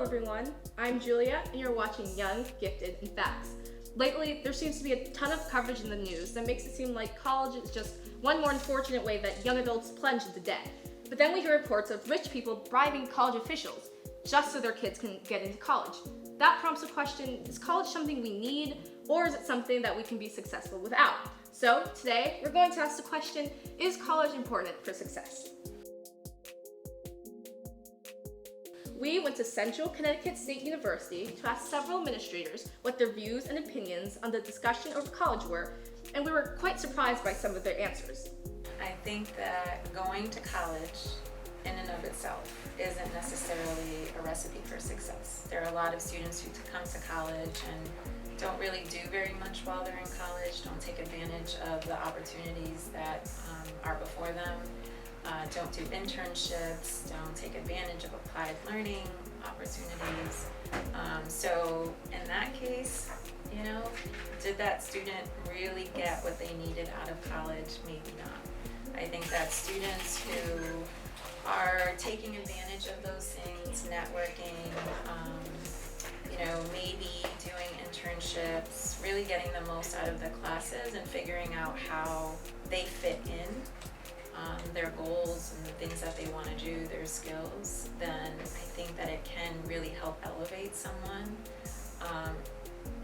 Hello everyone, I'm Julia and you're watching Young, Gifted, and Facts. Lately, there seems to be a ton of coverage in the news that makes it seem like college is just one more unfortunate way that young adults plunge into debt. But then we hear reports of rich people bribing college officials just so their kids can get into college. That prompts the question, is college something we need, or is it something that we can be successful without? So today, we're going to ask the question, is college important for success? We went to Central Connecticut State University to ask several administrators what their views and opinions on the discussion over college were, and we were quite surprised by some of their answers. I think that going to college in and of itself isn't necessarily a recipe for success. There are a lot of students who come to college and don't really do very much while they're in college, don't take advantage of the opportunities that are before them. Don't do internships, don't take advantage of applied learning opportunities. So in that case, did that student really get what they needed out of college? Maybe not. I think that students who are taking advantage of those things, networking, maybe doing internships, really getting the most out of the classes and figuring out how they fit in their goals and the things that they want to do, their skills, then I think that it can really help elevate someone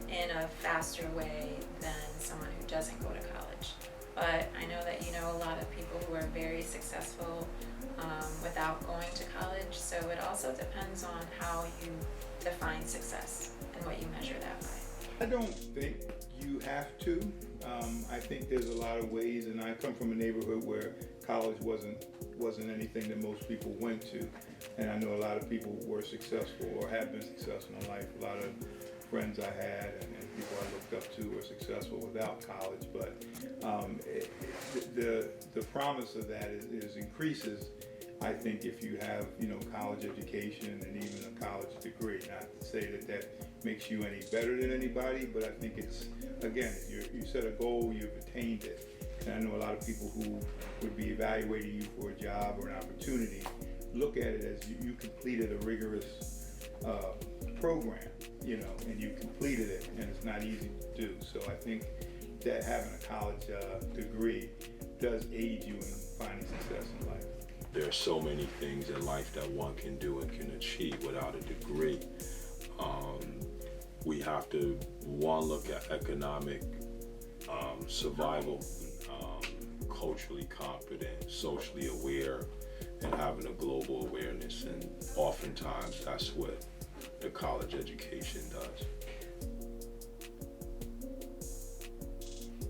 in a faster way than someone who doesn't go to college. But I know that you know a lot of people who are very successful without going to college, so it also depends on how you define success and what you measure that by. I don't think you have to. I think there's a lot of ways, and I come from a neighborhood where college wasn't anything that most people went to, and I know a lot of people were successful or have been successful in life. A lot of friends I had and people I looked up to were successful without college, but the promise of that is increases, I think, if you have college education and even a college degree. Not to say that makes you any better than anybody, but I think it's, again, you set a goal, you've attained it. And I know a lot of people who would be evaluating you for a job or an opportunity look at it as you completed a rigorous program, and you completed it, and it's not easy to do. So I think that having a college degree does aid you in finding success in life. There are so many things in life that one can do and can achieve without a degree. We have to, look at economic survival, culturally competent, socially aware, and having a global awareness. And oftentimes that's what the college education does.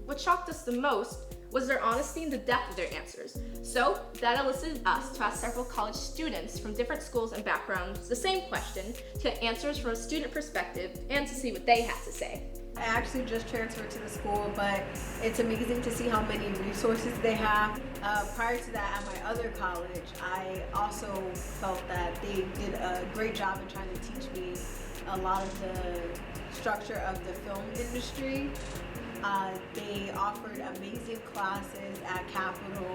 What shocked us the most was their honesty and the depth of their answers. So that elicited us to ask several college students from different schools and backgrounds the same question, to get answers from a student perspective and to see what they had to say. I actually just transferred to the school, but it's amazing to see how many resources they have. Prior to that, at my other college, I also felt that they did a great job in trying to teach me a lot of the structure of the film industry. They offered amazing classes at Capitol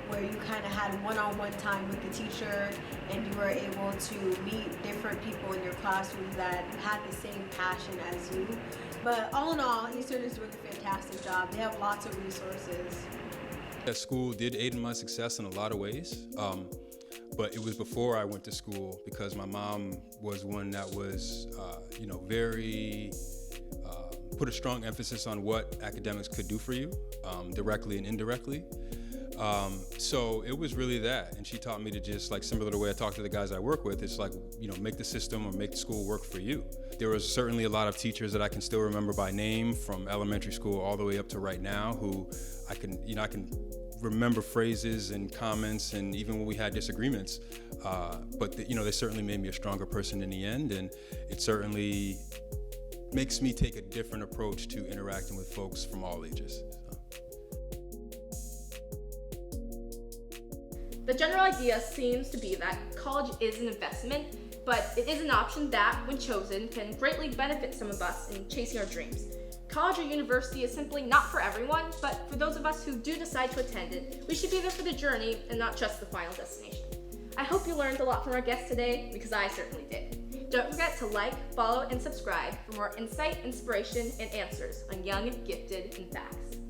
where you kind of had one-on-one time with the teacher, and you were able to meet different people in your classroom that had the same passion as you. But all in all, Eastern is doing a fantastic job. They have lots of resources. That school did aid in my success in a lot of ways, but it was before I went to school, because my mom was one that was, very put a strong emphasis on what academics could do for you, directly and indirectly. So it was really that, and she taught me to just, similar to the way I talk to the guys I work with, it's make the system or make the school work for you. There was certainly a lot of teachers that I can still remember by name from elementary school all the way up to right now, who I can remember phrases and comments, and even when we had disagreements, but they certainly made me a stronger person in the end, and it certainly makes me take a different approach to interacting with folks from all ages. The general idea seems to be that college is an investment, but it is an option that, when chosen, can greatly benefit some of us in chasing our dreams. College or university is simply not for everyone, but for those of us who do decide to attend it, we should be there for the journey and not just the final destination. I hope you learned a lot from our guest today, because I certainly did. Don't forget to like, follow, and subscribe for more insight, inspiration, and answers on Young, Gifted, and Facts.